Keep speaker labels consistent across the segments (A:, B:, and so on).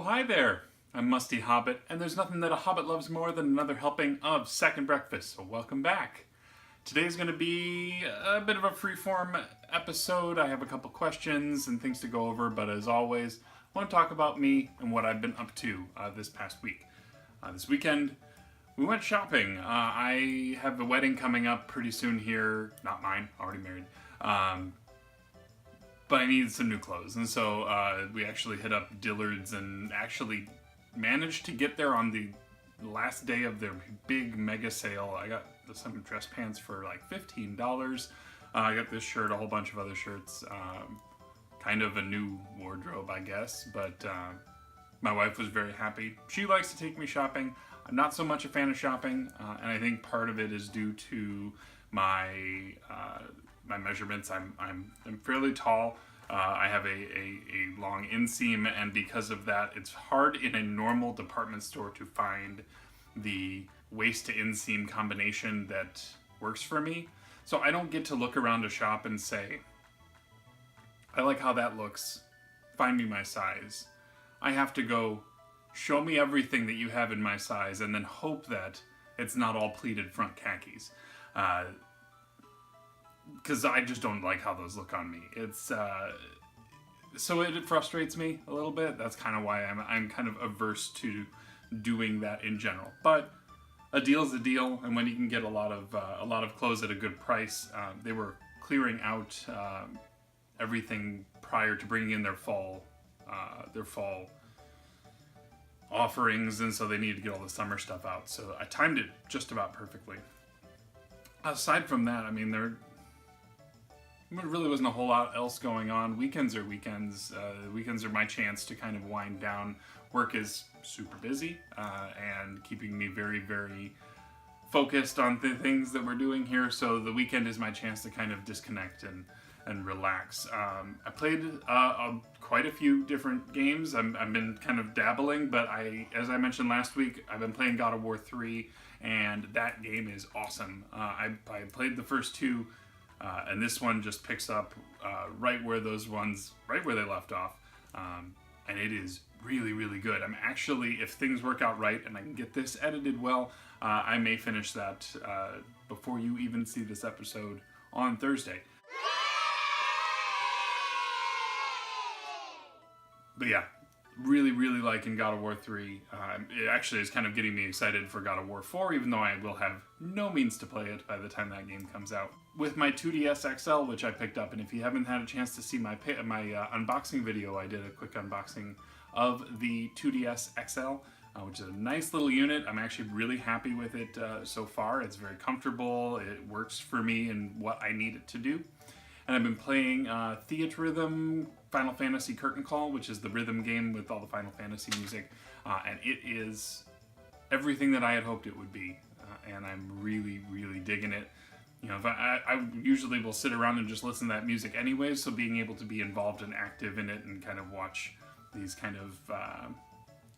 A: Oh, hi there. I'm Musty Hobbit, and there's nothing that a hobbit loves more than another helping of Second Breakfast, so welcome back. Today's going to be a bit of a freeform episode. I have a couple questions and things to go over, but as always, I want to talk about me and what I've been up to this past week. This weekend, we went shopping. I have a wedding coming up pretty soon here. Not mine, already married. But I needed some new clothes, and so we actually hit up Dillard's and actually managed to get there on the last day of their big mega sale. I got some dress pants for like $15. I got this shirt, a whole bunch of other shirts, kind of a new wardrobe, I guess, but my wife was very happy. She likes to take me shopping. I'm not so much a fan of shopping, and I think part of it is due to my measurements. I'm fairly tall. I have a long inseam, and because of that, it's hard in a normal department store to find the waist to inseam combination that works for me. So I don't get to look around a shop and say, I like how that looks, find me my size. I have to go, show me everything that you have in my size, and then hope that it's not all pleated front khakis. Because I just don't like how those look on me. It's so it frustrates me a little bit. That's kind of why I'm kind of averse to doing that in general. But a deal's a deal, and when you can get a lot of clothes at a good price, they were clearing out everything prior to bringing in their fall offerings, and so they needed to get all the summer stuff out. So I timed it just about perfectly. Aside from that, I mean, there really wasn't a whole lot else going on. Weekends are weekends. Weekends are my chance to kind of wind down. Work is super busy and keeping me very, very focused on the things that we're doing here. So the weekend is my chance to kind of disconnect and relax. I played quite a few different games. I've been kind of dabbling, but as I mentioned last week, I've been playing God of War 3, and that game is awesome. I played the first two. And this one just picks up right where they left off. And it is really, really good. I'm actually, if things work out right and I can get this edited well, I may finish that before you even see this episode on Thursday. But yeah, really, really liking God of War 3. It actually is kind of getting me excited for God of War 4, even though I will have no means to play it by the time that game comes out. With my 2DS XL, which I picked up, and if you haven't had a chance to see my unboxing video, I did a quick unboxing of the 2DS XL, which is a nice little unit. I'm actually really happy with it so far. It's very comfortable. It works for me and what I need it to do. And I've been playing Theatrhythm Final Fantasy Curtain Call, which is the rhythm game with all the Final Fantasy music. And it is everything that I had hoped it would be. And I'm really, really digging it. You know, if I usually will sit around and just listen to that music anyways, so being able to be involved and active in it and kind of watch these kind of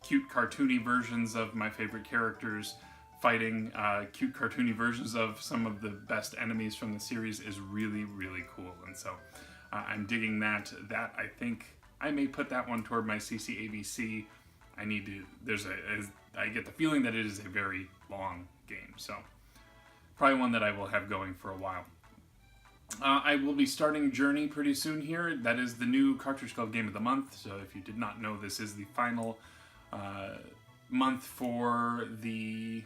A: cute cartoony versions of my favorite characters fighting cute cartoony versions of some of the best enemies from the series is really, really cool. And so I'm digging that. I think I may put that one toward my CCABC. I get the feeling that it is a very long game, so probably one that I will have going for a while. I will be starting Journey pretty soon here. That is the new Cartridge Club Game of the Month. So if you did not know, this is the final month for the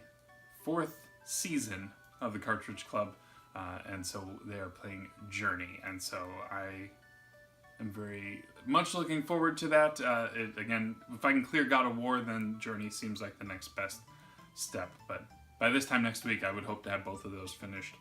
A: 4th season of the Cartridge Club. And so they are playing Journey. And so I am very much looking forward to that. Again, if I can clear God of War, then Journey seems like the next best step. But by this time next week, I would hope to have both of those finished.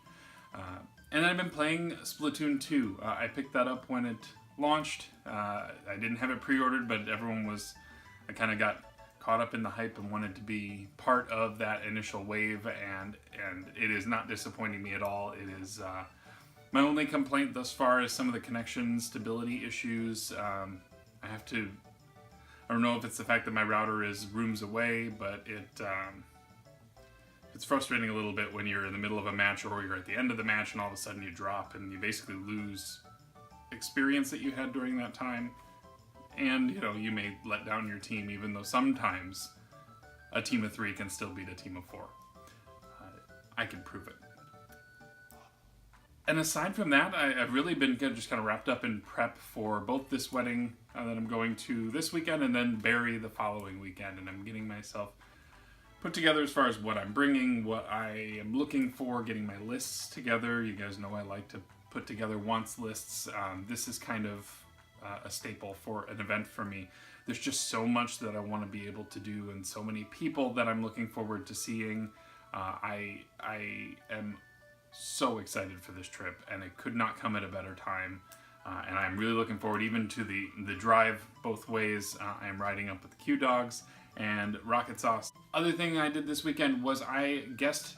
A: And I've been playing Splatoon 2. I picked that up when it launched. I didn't have it pre-ordered, but I kind of got caught up in the hype and wanted to be part of that initial wave, and it is not disappointing me at all. It is my only complaint thus far is some of the connection stability issues. I don't know if it's the fact that my router is rooms away, but it's frustrating a little bit when you're in the middle of a match or you're at the end of the match and all of a sudden you drop and you basically lose experience that you had during that time. And, you may let down your team, even though sometimes a team of 3 can still beat a team of 4. I can prove it. And aside from that, I've really been just kind of wrapped up in prep for both this wedding that I'm going to this weekend and then Barry the following weekend. And I'm getting myself put together as far as what I'm bringing, what I am looking for, getting my lists together. You guys know I like to put together wants lists. This is kind of a staple for an event for me. There's just so much that I want to be able to do and so many people that I'm looking forward to seeing. I am so excited for this trip, and it could not come at a better time. And I'm really looking forward even to the drive both ways. I am riding up with the Q Dogs and Rocket Sauce. Other thing I did this weekend was I guested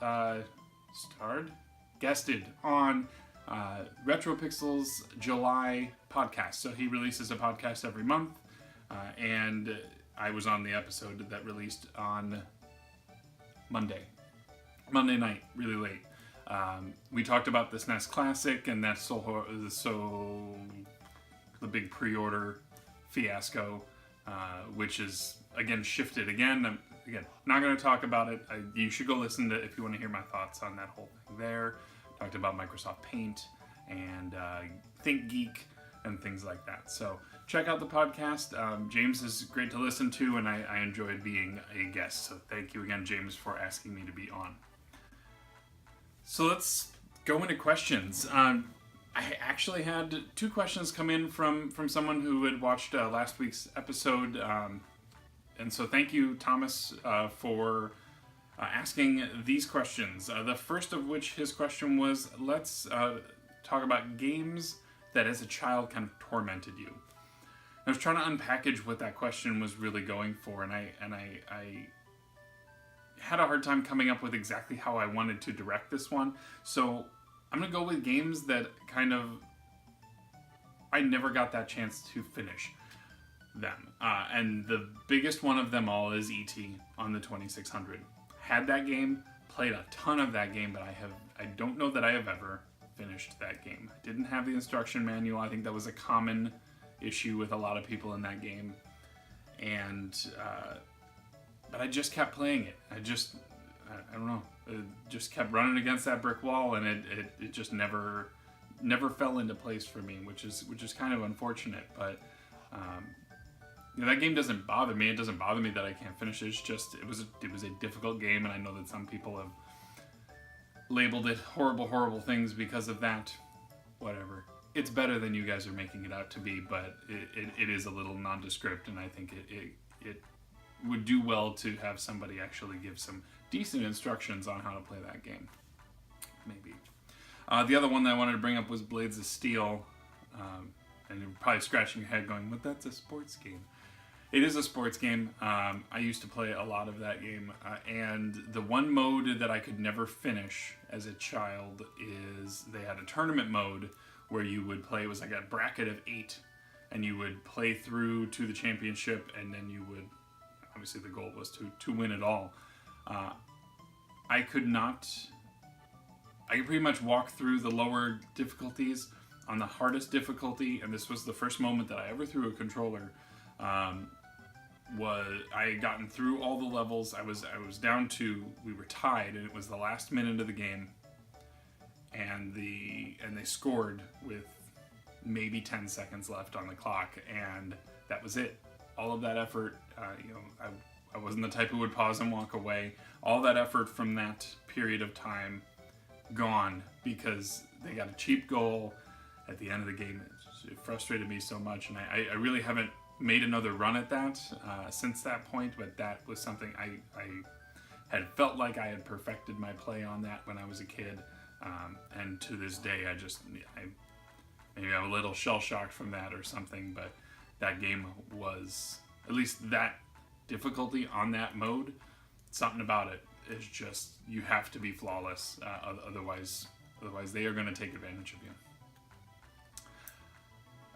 A: on RetroPixel's July podcast. So he releases a podcast every month, and I was on the episode that released on Monday night, really late. We talked about the SNES Classic, and that's so the big pre-order fiasco, which is again shifted again. I'm not going to talk about it. You should go listen to it if you want to hear my thoughts on that whole thing there. Talked about Microsoft Paint and ThinkGeek and things like that. So check out the podcast. James is great to listen to, and I enjoyed being a guest. So thank you again, James, for asking me to be on. So let's go into questions. I actually had 2 questions come in from someone who had watched last week's episode. And so thank you, Thomas, for asking these questions. The first of which, his question was, let's talk about games that as a child kind of tormented you. I was trying to unpackage what that question was really going for, and I had a hard time coming up with exactly how I wanted to direct this one. So I'm going to go with games that kind of I never got that chance to finish them. And the biggest one of them all is E.T. on the 2600. Had that game, played a ton of that game, but I don't know that I have ever finished that game. I didn't have the instruction manual. I think that was a common issue with a lot of people in that game. And but I just kept playing it. I don't know. It just kept running against that brick wall, and it just never fell into place for me, which is kind of unfortunate. But that game doesn't bother me. It doesn't bother me that I can't finish it. It's just it was a difficult game, and I know that some people have labeled it horrible things because of that. Whatever. It's better than you guys are making it out to be, but it is a little nondescript, and I think it would do well to have somebody actually give some decent instructions on how to play that game. Maybe. The other one that I wanted to bring up was Blades of Steel. And you're probably scratching your head going, but that's a sports game. It is a sports game. I used to play a lot of that game. And the one mode that I could never finish as a child is they had a tournament mode where you would play, it was like a bracket of 8, and you would play through to the championship, and then you would, obviously the goal was to win it all. I could pretty much walk through the lower difficulties. On the hardest difficulty, and this was the first moment that I ever threw a controller, was I had gotten through all the levels. I was down to, we were tied, and it was the last minute of the game, and they scored with maybe 10 seconds left on the clock, and that was it. All of that effort, I wasn't the type who would pause and walk away. All that effort from that period of time gone because they got a cheap goal at the end of the game. It frustrated me so much, and I really haven't made another run at that since that point, but that was something I had felt like I had perfected my play on that when I was a kid, and to this day maybe I'm a little shell-shocked from that or something, but that game was, at least that difficulty on that mode, something about it is just, you have to be flawless, otherwise they are going to take advantage of you.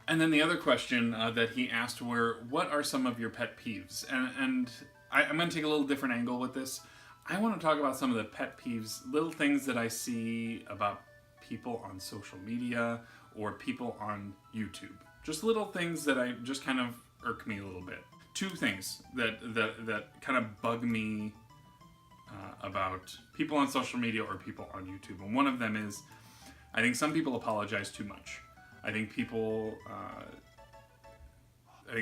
A: And then the other question that he asked were, what are some of your pet peeves? And I'm going to take a little different angle with this. I want to talk about some of the pet peeves, little things that I see about people on social media or people on YouTube. Just little things that I just kind of irk me a little bit. Two things that kind of bug me about people on social media or people on YouTube. And one of them is, I think some people apologize too much. I think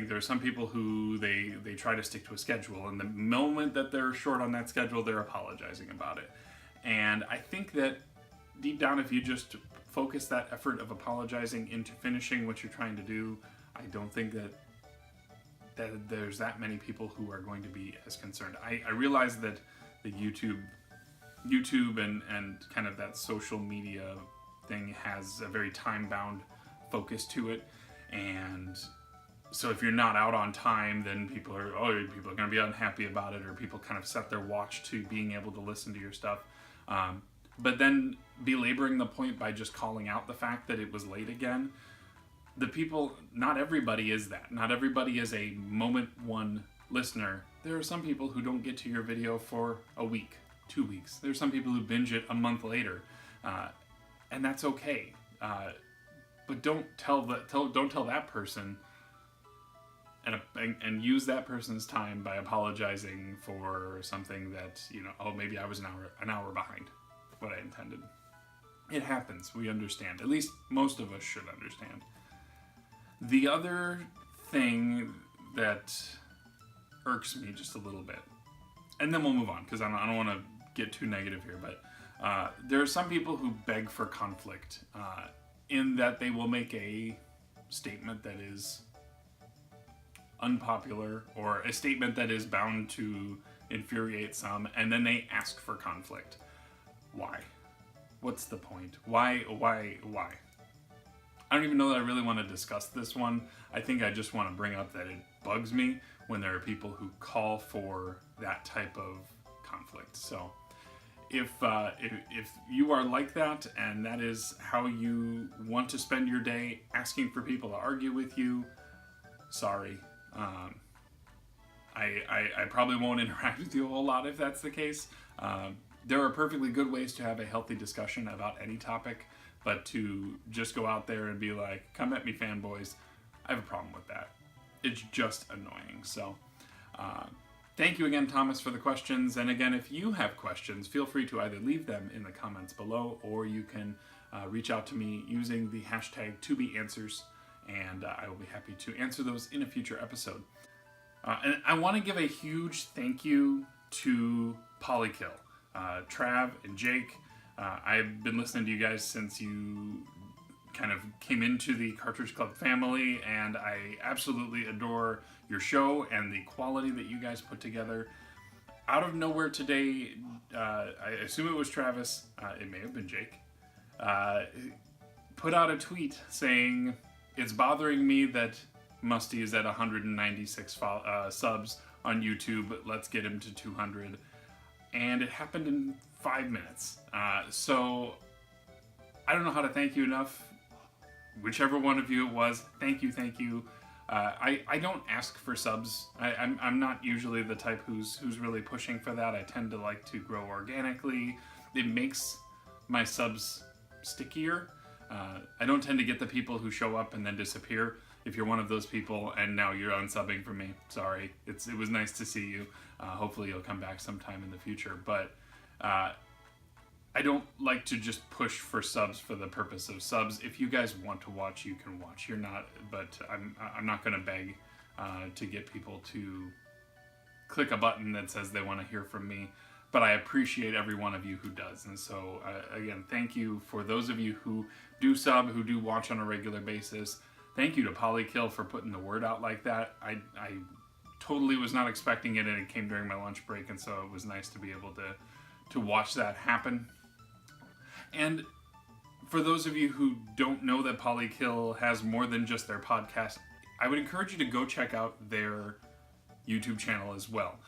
A: there are some people who they try to stick to a schedule, and the moment that they're short on that schedule, they're apologizing about it. And I think that deep down, if you just focus that effort of apologizing into finishing what you're trying to do, I don't think that there's that many people who are going to be as concerned. I realize that the YouTube and kind of that social media thing has a very time-bound focus to it, and so if you're not out on time, then people are going to be unhappy about it, or people kind of set their watch to being able to listen to your stuff. But then belaboring the point by just calling out the fact that it was late again. Not everybody is that. Not everybody is a moment one listener. There are some people who don't get to your video for a week, 2 weeks. There's some people who binge it a month later, and that's okay. But don't tell that person and use that person's time by apologizing for something that, maybe I was an hour behind what I intended. It happens. We understand. At least most of us should understand. The other thing that irks me just a little bit, and then we'll move on because I don't want to get too negative here, but there are some people who beg for conflict in that they will make a statement that is unpopular or a statement that is bound to infuriate some, and then they ask for conflict. Why? What's the point? Why? I don't even know that I really want to discuss this one. I think I just want to bring up that it bugs me when there are people who call for that type of conflict. So if you are like that and that is how you want to spend your day, asking for people to argue with you, sorry. I probably won't interact with you a whole lot if that's the case. There are perfectly good ways to have a healthy discussion about any topic, but to just go out there and be like, come at me fanboys, I have a problem with that. It's just annoying. So thank you again, Thomas, for the questions. And again, if you have questions, feel free to either leave them in the comments below, or you can reach out to me using the hashtag #ToBeAnswers, and I will be happy to answer those in a future episode. And I want to give a huge thank you to PolyKill. Trav and Jake, I've been listening to you guys since you kind of came into the Cartridge Club family, and I absolutely adore your show and the quality that you guys put together. Out of nowhere today, I assume it was Travis, it may have been Jake, put out a tweet saying, it's bothering me that Musty is at 196 subs on YouTube, let's get him to 200. And it happened in 5 minutes. So I don't know how to thank you enough. Whichever one of you it was, thank you. I don't ask for subs. I'm not usually the type who's really pushing for that. I tend to like to grow organically. It makes my subs stickier. I don't tend to get the people who show up and then disappear. If you're one of those people and now you're unsubbing for me, sorry. It was nice to see you. Hopefully you'll come back sometime in the future. But I don't like to just push for subs for the purpose of subs. If you guys want to watch, you can watch. You're not, but I'm not going to beg to get people to click a button that says they want to hear from me. But I appreciate every one of you who does. And so, again, thank you for those of you who do sub, who do watch on a regular basis. Thank you to PolyKill for putting the word out like that. I totally was not expecting it, and it came during my lunch break, and so it was nice to be able to watch that happen. And for those of you who don't know that PolyKill has more than just their podcast, I would encourage you to go check out their YouTube channel as well.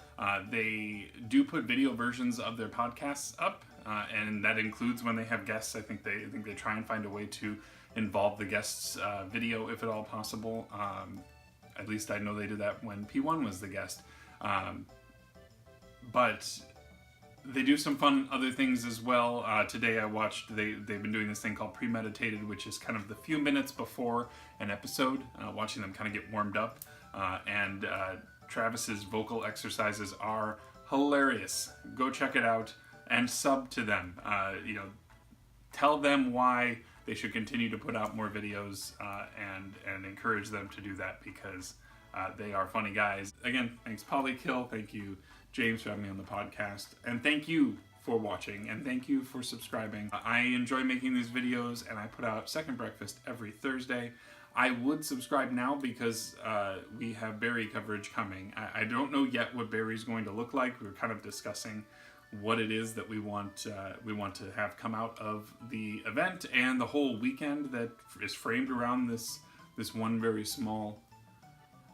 A: They do put video versions of their podcasts up, and that includes when they have guests. I think they try and find a way to involve the guests' video if at all possible. At least I know they did that when P1 was the guest. But They do some fun other things as well. Today I watched, they've been doing this thing called Premeditated, which is kind of the few minutes before an episode, watching them kind of get warmed up. And Travis's vocal exercises are hilarious. Go check it out and sub to them. Tell them why they should continue to put out more videos, and encourage them to do that, because they are funny guys. Again, thanks PolyKill, thank you James for having me on the podcast, and thank you for watching, and thank you for subscribing. I enjoy making these videos, and I put out Second Breakfast every Thursday. I would subscribe now because we have berry coverage coming. I don't know yet what berry's going to look like. We're kind of discussing what it is that we want to have come out of the event and the whole weekend that is framed around this one very small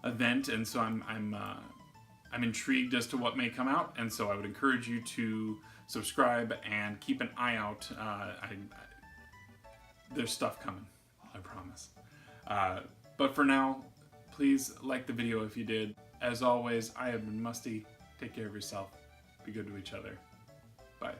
A: event. And so I'm intrigued as to what may come out, and so I would encourage you to subscribe and keep an eye out. There's stuff coming, I promise. But for now, please like the video if you did. As always, I have been Musty. Take care of yourself. Be good to each other. Bye.